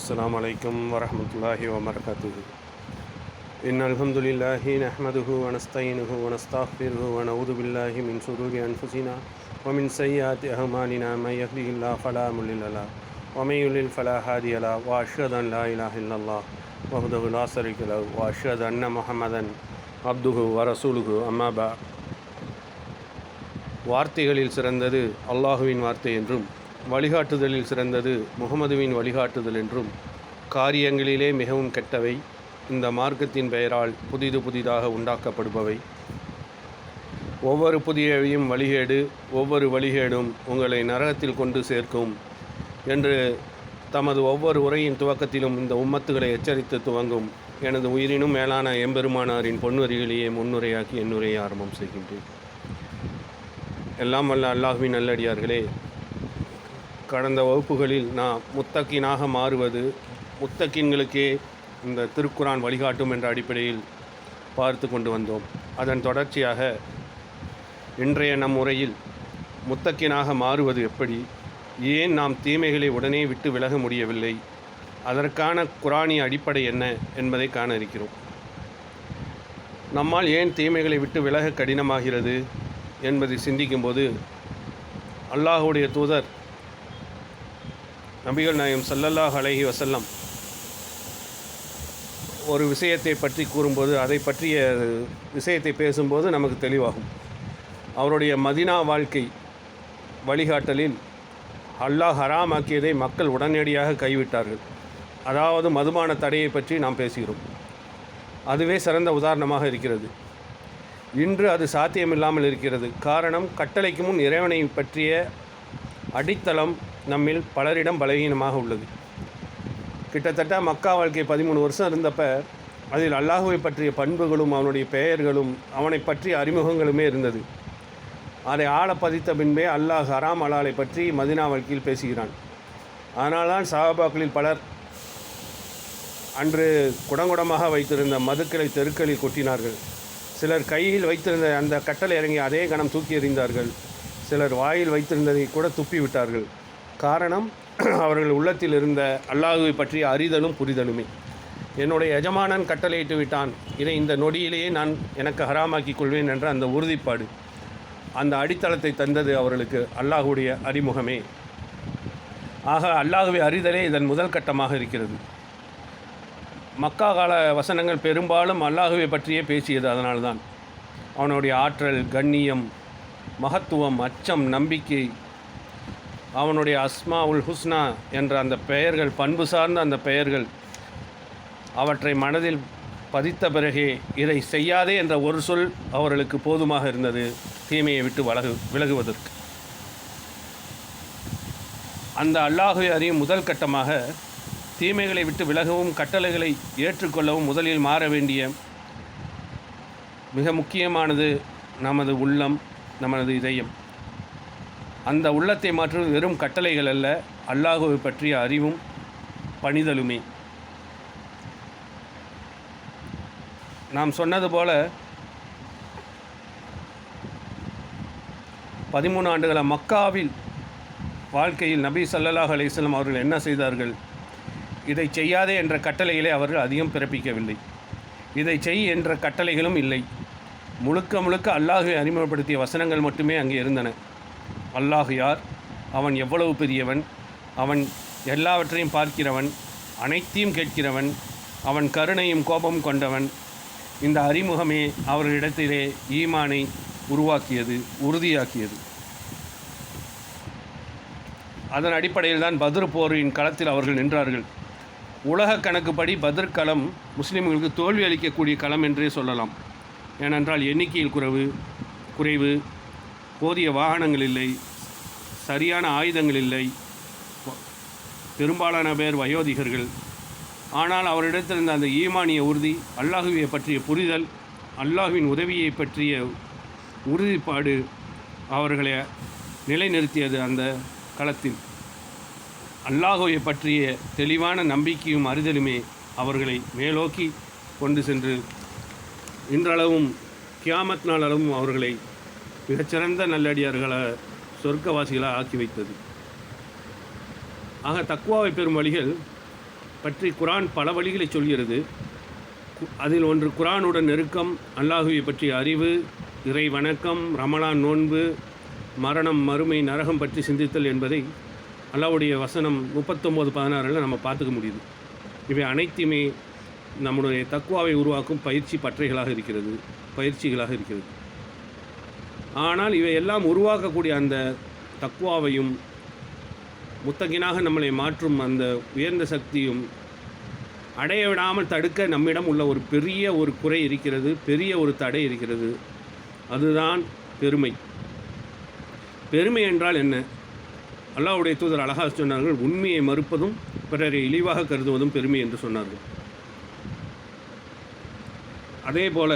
السلام عليكم ورحمة الله وبركاته. إن الحمد لله نحمده ونستعينه ونستغفره ونعوذ بالله من شرور أنفسنا ومن سيئات أعمالنا من يهده الله فلا مضل له ومن يضلل فلا هادي له وأشهد أن لا إله إلا الله وحده لا شريك له وأشهد أن محمدا عبده ورسوله أما بعد. வார்த்தைகளில் சிறந்தது அல்லாஹுவின் வார்த்தை என்றும் வழிகாட்டுதலில் சிறந்தது முகமதுவின் வழிகாட்டுதல் என்றும் காரியங்களிலே மிகவும் கெட்டவை இந்த மார்க்கத்தின் பெயரால் புதிதாக உண்டாக்கப்படுபவை. ஒவ்வொரு புதியவையும் வழிகேடு, ஒவ்வொரு வழிகேடும் உங்களை நரகத்தில் கொண்டு சேர்க்கும் என்று தமது ஒவ்வொரு உரையின் துவக்கத்திலும் இந்த உம்மத்துகளை எச்சரித்து துவங்கும் எனது உயிரினும் மேலான எம்பெருமானாரின் பொன்வரிகளையே முன்னுரையாக்கி என்னுரையை ஆரம்பம் செய்கின்றேன். எல்லாம் வல்ல அல்லாஹ்வின் நல்லடியார்களே, கடந்த வகுப்புகளில் நான் முத்தக்கினாக மாறுவது, முத்தக்கின்களுக்கே இந்த திருக்குரான் வழிகாட்டும் என்ற அடிப்படையில் பார்த்து கொண்டு வந்தோம். அதன் தொடர்ச்சியாக இன்றைய நம் உரையில் முத்தக்கினாக மாறுவது எப்படி, ஏன் நாம் தீமைகளை உடனே விட்டு விலக முடியவில்லை, அதற்கான குரானிய அடிப்படை என்ன என்பதை காண இருக்கிறோம். நம்மால் ஏன் தீமைகளை விட்டு விலக கடினமாகிறது என்பதை சிந்திக்கும்போது அல்லாஹுடைய தூதர் நபிகள் நாயகம் ஸல்லல்லாஹு அலைஹி வஸல்லம் ஒரு விஷயத்தை பற்றி கூறும்போது, அதை பற்றிய விஷயத்தை பேசும்போது நமக்கு தெளிவாகும். அவருடைய மதீனா வாழ்க்கை வழிகாட்டலில் அல்லாஹ் ஹராமாக்கியதை மக்கள் உடனடியாக கைவிட்டார்கள். அதாவது மதுபான தடையை பற்றி நாம் பேசுகிறோம். அதுவே சிறந்த உதாரணமாக இருக்கிறது. இன்று அது சாத்தியமில்லாமல் இருக்கிறது. காரணம், கட்டளைக்கு முன் இறைவனை பற்றிய அடித்தளம் நம்மில் பலரிடம் பலவீனமாக உள்ளது. கிட்டத்தட்ட மக்கா வாழ்க்கை 13 வருஷம் இருந்தப்ப அதில் அல்லாஹுவை பற்றிய பண்புகளும் அவனுடைய பெயர்களும் அவனை பற்றிய அறிமுகங்களுமே இருந்தது. அதை ஆழ பதித்த பின்பே அல்லாஹ் ஹராம் ஹலாலை பற்றி மதீனா வாழ்க்கையில் பேசுகிறான். அதனால்தான் சஹாபாக்களில் பலர் அன்று குடங்குடமாக வைத்திருந்த மதுக்களை தெருக்களில் கொட்டினார்கள். சிலர் கையில் வைத்திருந்த அந்த கட்டளை இறங்கி அதே கணம் தூக்கி எறிந்தார்கள். சிலர் வாயில் வைத்திருந்ததை கூட துப்பி விட்டார்கள். காரணம், அவர்கள் உள்ளத்தில் இருந்த அல்லாஹுவை பற்றிய அறிதலும் புரிதலுமே. என்னுடைய எஜமானன் கட்டளையிட்டு விட்டான், இதை இந்த நொடியிலேயே நான் எனக்கு ஹராமாக்கிக் கொள்வேன் என்ற அந்த உறுதிப்பாடு, அந்த அடித்தளத்தை தந்தது அவர்களுக்கு அல்லாஹுடைய அறிமுகமே. ஆக அல்லாஹுவை அறிதலே இதன் முதல் கட்டமாக இருக்கிறது. மக்கா கால வசனங்கள் பெரும்பாலும் அல்லாஹுவை பற்றியே பேசியது. அதனால்தான் அவனுடைய ஆற்றல், கண்ணியம், மகத்துவம், அச்சம், நம்பிக்கை, அவனுடைய அஸ்மா உல் ஹுஸ்னா என்ற அந்த பெயர்கள், பண்பு சார்ந்த அந்த பெயர்கள், அவற்றை மனதில் பதித்த பிறகே இதை செய்யாதே என்ற ஒரு சொல் அவர்களுக்கு போதுமாக இருந்தது தீமையை விட்டு விலகுவதற்கு. அந்த அல்லாஹுவை அறியும் முதல் கட்டமாக தீமைகளை விட்டு விலகவும் கட்டளைகளை ஏற்றுக்கொள்ளவும் முதலில் மாற வேண்டிய மிக முக்கியமானது நமது உள்ளம், நமது இதயம். அந்த உள்ளத்தை மாற்றுவது வெறும் கட்டளைகள் அல்ல, அல்லாஹுவை பற்றிய அறிவும் பணிதலுமே. நாம் சொன்னது போல 13 ஆண்டுகள மக்காவில் வாழ்க்கையில் நபி ஸல்லல்லாஹு அலைஹி வஸல்லம் அவர்கள் என்ன செய்தார்கள்? இதை செய்யாதே என்ற கட்டளைகளை அவர்கள் அதிகம் பிறப்பிக்கவில்லை. இதை செய் என்ற கட்டளைகளும் இல்லை. முழுக்க அல்லாஹை அறிமுகப்படுத்திய வசனங்கள் மட்டுமே அங்கே இருந்தன. அல்லாஹ் யார், அவன் எவ்வளவு பெரியவன், அவன் எல்லாவற்றையும் பார்க்கிறவன், அனைத்தையும் கேட்கிறவன், அவன் கருணையும் கோபமும் கொண்டவன். இந்த அறிமுகமே அவர்களிடத்திலே ஈமானை உருவாக்கியது, உறுதியாக்கியது. அதன் அடிப்படையில் தான் பத்ர் போரின் களத்தில் அவர்கள் நின்றார்கள். உலக கணக்குப்படி பத்ர் களம் முஸ்லீம்களுக்கு தோல்வி அளிக்கக்கூடிய களம் என்றே சொல்லலாம். ஏனென்றால் எண்ணிக்கையில் குறைவு, போதிய வாகனங்கள் இல்லை, சரியான ஆயுதங்கள் இல்லை, பெரும்பாலான பேர் வயோதிகர்கள். ஆனால் அவரிடத்தில் இருந்த அந்த ஈமானிய உறுதி, அல்லாஹுவை பற்றிய புரிதல், அல்லாஹுவின் உதவியை பற்றிய உறுதிப்பாடு அவர்களை நிலைநிறுத்தியது. அந்த களத்தில் அல்லாஹுவை பற்றிய தெளிவான நம்பிக்கையும் அறிதலுமே அவர்களை மேலோக்கி கொண்டு சென்று இன்றளவும் கியாமத் நாள் அளவும் அவர்களை மிகச்சிறந்த நல்லடியார்களை சொர்க்கவாசிகளாக ஆக்கி வைத்தது. ஆக தக்வாவை பெறும் வழிகள் பற்றி குரான் பல வழிகளை சொல்கிறது. அதில் ஒன்று குரானுடன் நெருக்கம், அல்லாஹுவை பற்றிய அறிவு, இறை வணக்கம், ரமலான் நோன்பு, மரணம், மறுமை, நரகம் பற்றி சிந்தித்தல் என்பதை அல்லாஹ்வுடைய வசனம் 39:16 நம்ம பார்த்துக்க முடியுது. இவை அனைத்துமே நம்முடைய தக்வாவை உருவாக்கும் பயிற்சிகளாக இருக்கிறது. ஆனால் இவை எல்லாம் உருவாக்கக்கூடிய அந்த தக்வாவையும் முத்தகினாக நம்மளை மாற்றும் அந்த உயர்ந்த சக்தியும் அடைய விடாமல் தடுக்க நம்மிடம் உள்ள ஒரு பெரிய ஒரு குறை இருக்கிறது, பெரிய ஒரு தடை இருக்கிறது. அதுதான் பெருமை. பெருமை என்றால் என்ன? அல்லாஹ்வுடைய தூதர் அழகாக சொன்னார்கள், உண்மையை மறுப்பதும் பிறரை இழிவாக கருதுவதும் பெருமை என்று சொன்னார்கள். அதே போல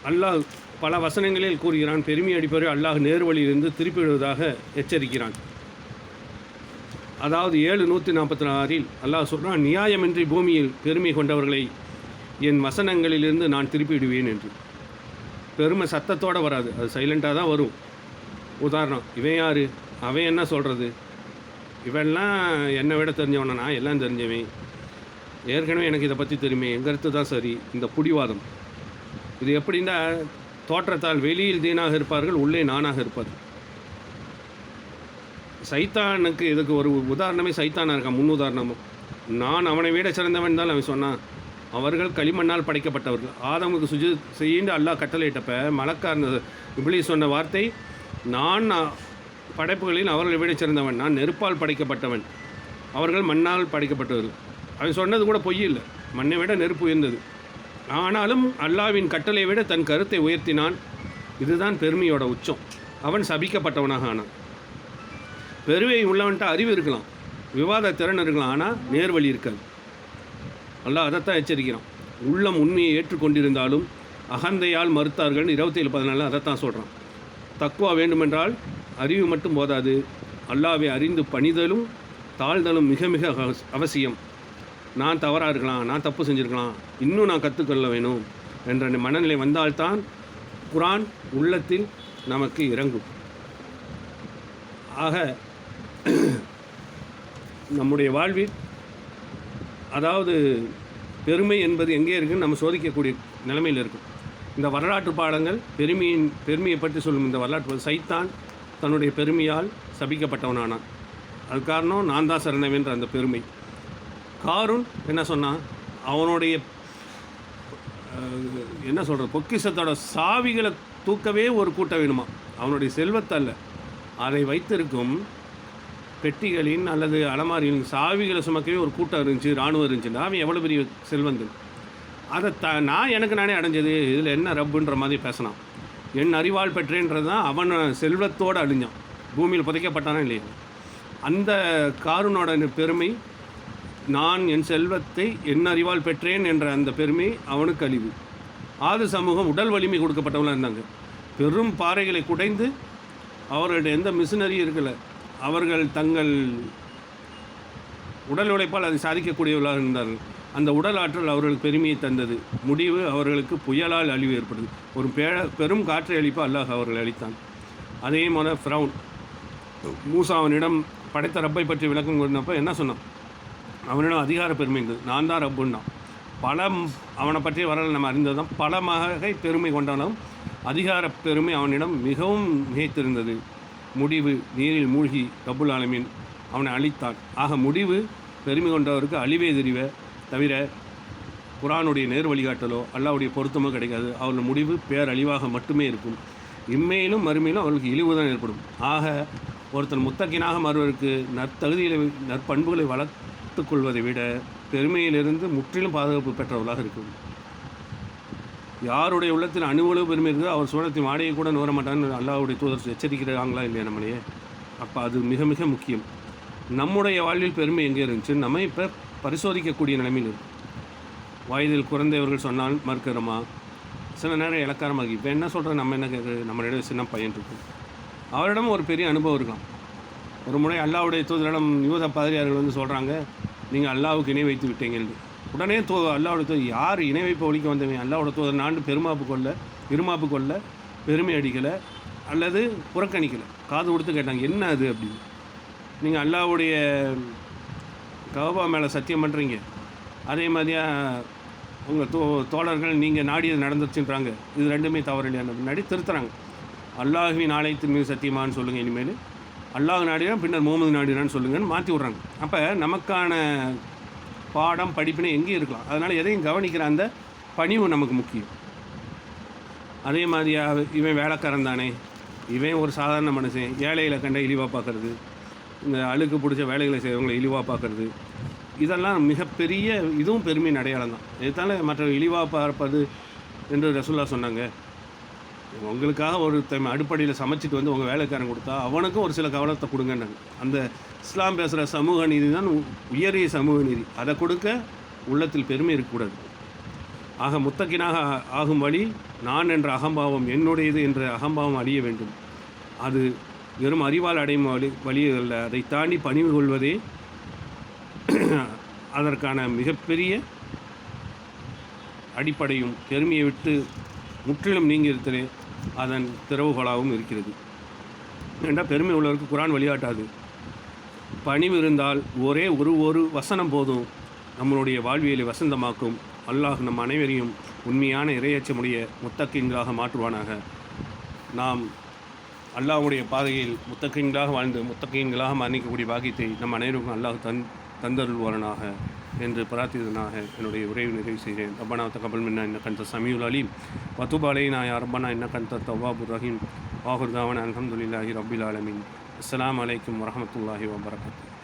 அல்லாஹ் பல வசனங்களில் கூறுகிறான், பெருமை அடிப்பவரை அல்லாஹ் நேர்வழியிலிருந்து திருப்பிவிடுவதாக எச்சரிக்கிறான். அதாவது 7:146 அல்லாஹ் சொல்கிறான், நியாயமின்றி பூமியில் பெருமை கொண்டவர்களை என் வசனங்களிலிருந்து நான் திருப்பிவிடுவேன் என்று. பெருமை சத்தத்தோடு வராது, அது சைலண்ட்டாக தான் வரும். உதாரணம், இவன் யார், அவன் என்ன சொல்கிறது, இவெல்லாம் என்னை விட தெரிஞ்சவனா, நான் எல்லாம் தெரிஞ்சவன், ஏற்கனவே எனக்கு இதை பற்றி தெரியுமே, என் கருத்து தான் சரி. இந்த புடிவாதம் இது எப்படின்னா, தோற்றத்தால் வெளியில் தீனாக இருப்பார்கள், உள்ளே நானாக இருப்பார். சைத்தானுக்கு இதுக்கு ஒரு உதாரணமே சைத்தானாக இருக்கான். முன் உதாரணமும், நான் அவனை விட சிறந்தவன் தான் அவன் சொன்னான். அவர்கள் களிமண்ணால் படைக்கப்பட்டவர்கள். ஆதமுக்கு சுஜூத் செய்யின்னு அல்லாஹ் கட்டளையிட்டப்ப மலக்கார்ந்த இப்லீஸ் சொன்ன வார்த்தை, நான் படைப்புகளில் அவர்களை விட சிறந்தவன், நான் நெருப்பால் படைக்கப்பட்டவன், அவர்கள் மண்ணால் படைக்கப்பட்டவர்கள். அவன் சொன்னது கூட பொய் இல்லை, மண்ணை விட நெருப்பு உயர்ந்தது. ஆனாலும் அல்லாஹ்வின் கட்டளை விட தன் கருத்தை உயர்த்தினான். இதுதான் பெருமையோட உச்சம். அவன் சபிக்கப்பட்டவனாக ஆனான். பெருமை உள்ளவன்ட்ட அறிவு இருக்கலாம், விவாத திறன் இருக்கலாம், ஆனால் நேர்வழி இருக்காது. அல்லாஹ் அதைத்தான் எச்சரிக்கிறான். உள்ளம் உண்மையை ஏற்றுக்கொண்டிருந்தாலும் அகந்தையால் மறுத்தார்கள். 27:14 அதைத்தான் சொல்கிறான். தக்வா வேண்டுமென்றால் அறிவு மட்டும் போதாது, அல்லாஹ்வை அறிந்து பணிதலும் தாழ்தலும் மிக மிக அவசியம். நான் தவறாக இருக்கலாம், நான் தப்பு செஞ்சுருக்கலாம், இன்னும் நான் கற்றுக்கொள்ள வேணும் என்ற மனநிலை வந்தால்தான் குரான் உள்ளத்தில் நமக்கு இறங்கும். ஆக நம்முடைய வாழ்வில் அதாவது பெருமை என்பது எங்கே இருக்குன்னு நம்ம சோதிக்கக்கூடிய நிலைமையில் இருக்கும். இந்த வரலாற்று பாடங்கள் பெருமையை பற்றி சொல்லும். இந்த வரலாற்று சைத்தான் தன்னுடைய பெருமையால் சபிக்கப்பட்டவனானான். அது காரணம் நான் தான் சிறந்தவன்ற அந்த பெருமை. காரூன் என்ன சொன்னான், அவனுடைய என்ன சொல்கிறது, பொக்கிஷத்தோட சாவிகளை தூக்கவே ஒரு கூட்டம் வேணுமா. அவனுடைய செல்வத்தை அல்ல, அதை வைத்திருக்கும் பெட்டிகளின் அல்லது அலமாரியின் சாவிகளை சுமக்கவே ஒரு கூட்டம் இருந்துச்சு, இராணுவம் இருந்துச்சுன்னா அவன் எவ்வளோ பெரிய செல்வந்தன். அதை நான் எனக்கு நானே அடைஞ்சது, இதில் என்ன ரப்புன்ற மாதிரி பேசினான். என் அறிவால் பெற்றேன்றது தான் அவன் செல்வத்தோடு அழிஞ்சான், பூமியில் புதைக்கப்பட்டானா இல்லையா. அந்த காரூனோட பெருமை, நான் என் செல்வத்தை என் அறிவால் பெற்றேன் என்ற அந்த பெருமை அவனுக்கு அழிவு. ஆது சமூகம் உடல் வலிமை கொடுக்கப்பட்டவங்களாக இருந்தாங்க. பெரும் பாறைகளை குடைந்து, அவர்களுடைய எந்த மிஷினரியும் இருக்கலை, அவர்கள் தங்கள் உடல் உழைப்பால் அதை சாதிக்கக்கூடியவர்களாக இருந்தார்கள். அந்த உடல் ஆற்றல் அவர்களுக்கு பெருமையை தந்தது. முடிவு அவர்களுக்கு புயலால் அழிவு ஏற்படுது. ஒரு பெரும் காற்றை அழிப்பு அல்லாஹ் அவர்கள் அளித்தான். அதே போல ஃபிரௌன் மூசாவனிடம் படைத்த ரப்பை பற்றி விளக்கம் கொண்டப்போ என்ன சொன்னான், அவனிடம் அதிகார பெருமை இருந்தது, நான் தான் ரப்புன்னான். அவனை பற்றிய வரலாறு நம்ம அறிந்தது தான். பல மகை பெருமை கொண்டாலும் அதிகார பெருமை அவனிடம் மிகவும் மிகைத்திருந்தது. முடிவு நீரில் மூழ்கி ரப்புல் ஆலமீன் அவனை அழித்தான். ஆக முடிவு பெருமை கொண்டவருக்கு அழிவே தவிர குரானுடைய நேர் வழிகாட்டலோ அல்லாஹ்வுடைய பொருத்தமோ கிடைக்காது. அவர்கள் முடிவு பேரழிவாக மட்டுமே இருக்கும். இம்மையிலும் மறுமையிலும் அவர்களுக்கு இழிவு தான் ஏற்படும். ஆக ஒருத்தன் முத்தக்கினாக மறுவருக்கு நற்பண்புகளை வளர்த்து கொள்வதை விட பெருமையிலிருந்து முற்றிலும் பாதுகாப்பு பெற்றவர்களாக இருக்கும். யாருடைய உள்ளத்தில் அணுவளவு பெருமை இருக்குது, அவர் சூழத்தின் வாடையை கூட நுகர மாட்டான்னு அல்லாஹ்வுடைய தூதர் எச்சரிக்கிறாங்களா இல்லையா நம்மளையே. அப்போ அது மிக மிக முக்கியம். நம்முடைய வாழ்வில் பெருமை எங்கே இருந்துச்சு நம்ம இப்போ பரிசோதிக்கக்கூடிய நிலைமையில் இருக்கும். வயதில் குறைந்தவர்கள் சொன்னால் மறுக்கிறோமா, சில நேரம் இலக்காரமாகி இப்போ என்ன சொல்கிறேன், நம்ம என்ன கேட்குறது, நம்மளிடம் சின்ன பையன் இருக்கும், அவரிடம் ஒரு பெரிய அனுபவம் இருக்கலாம். ஒரு முறை அல்லாஹ்வுடைய தூதரிடம் யூத பாதிரியார்கள் வந்து சொல்கிறாங்க, நீங்கள் அல்லாஹ்வுக்கு இணை வைத்து விட்டீங்கன்னு. உடனே அல்லாஹ்வுடைய தூதர், யார் இணை வைப்பை ஒழிக்க வந்தவன், அல்லாஹ்வுடைய தூதர் நான் இருமாப்பு கொள்ள பெருமை அடிக்கலை, அல்லது புறக்கணிக்கலை, காது கொடுத்து கேட்டாங்க என்ன அது அப்படின்னு. நீங்கள் அல்லாஹ்வுடைய கஅபா மேலே சத்தியம் பண்ணுறீங்க, அதே மாதிரியா உங்கள் தோழர்கள் நீங்கள் நாடியது நடந்துச்சுன்றாங்க, இது ரெண்டுமே தவறு இல்லையான முன்னாடி திருத்துறாங்க. அல்லாஹ்வின் ஆலயத்தின் மீது சத்தியமானு சொல்லுங்கள், இனிமேல் அல்லாஹ் நாடினான் பின்னர் முகமது நாடினான்னு சொல்லுங்கன்னு மாற்றி விட்றாங்க. அப்போ நமக்கான பாடம் படிப்பினை எங்கேயும் இருக்கலாம், அதனால் எதையும் கவனிக்கிற அந்த பணிவு நமக்கு முக்கியம். அதே மாதிரியா இவன் வேலைக்காரன் தானே, இவன் ஒரு சாதாரண மனுஷன், ஏழைகளை கண்ட இழிவாக பார்க்குறது, இந்த அழுக்கு பிடிச்ச வேலைகளை செய்கிறவங்களை இழிவாக பார்க்குறது, இதெல்லாம் மிகப்பெரிய இதுவும் பெருமையின் அடையாளம் தான். இதுதானே மற்ற இழிவாக பார்ப்பது என்று ரசூலுல்லாஹ் சொன்னாங்க. உங்களுக்காக ஒருத்தன் அடிப்படையில் சமைச்சிட்டு வந்து உங்கள் வேலைக்காரன் கொடுத்தா அவனுக்கும் ஒரு சில கவனத்தை கொடுங்கன்னாங்க. அந்த இஸ்லாம் பேசுகிற சமூக நீதி தான் உயரிய சமூக நீதி. அதை கொடுக்க உள்ளத்தில் பெருமை இருக்கக்கூடாது. ஆக முத்தக்கினாக ஆகும் வழி நான் என்ற அகம்பாவம், என்னுடையது என்ற அகம்பாவம் அழிய வேண்டும். அது வெறும் அறிவால் அடையும் வழி அல்ல, அதை தாண்டி பணிவு கொள்வதே அதற்கான மிகப்பெரிய அடிப்படையும் பெருமையை விட்டு முற்றிலும் நீங்கி இருக்கிறே அதன் திறவுகோலாகவும் இருக்கிறது. ஏன்றால் பெருமை உள்ளவருக்கு குர்ஆன் வழிகாட்டாது. பணிவு இருந்தால் ஒரே ஒரு வசனம் போதும் நம்மளுடைய வாழ்வியலை வசந்தமாக்கும். அல்லாஹ் நம் அனைவரையும் உண்மையான இறையச்சமுடைய முத்தக்கீன்களாக மாற்றுவானாக. நாம் அல்லாஹ்வுடைய பாதையில் முத்தக்கீன்களாக வாழ்ந்து முத்தக்கீன்களாக மரணிக்கக்கூடிய பாக்கியத்தை நம் அனைவருக்கும் அல்லாஹ் தந்தருள்வானாக என்று பிரார்த்தித்தனாக என்னுடைய உரையை நிறைவு செய்கிறேன். ரப்பனா தகப்பல் மின்னா இன்னக அன்த ஸமீஉல் அலீம் வ துப் அலைனா யா ரப்பனா இன்னக அன்த தவ்வாபுர் ரஹீம். ஆகிர் தாவானா அல்ஹம்துலில்லாஹி ரப்பில் ஆலமீன். அஸ்ஸலாமு அலைக்கும் வரஹ்மத்துல்லாஹி வபரகாத்துஹு.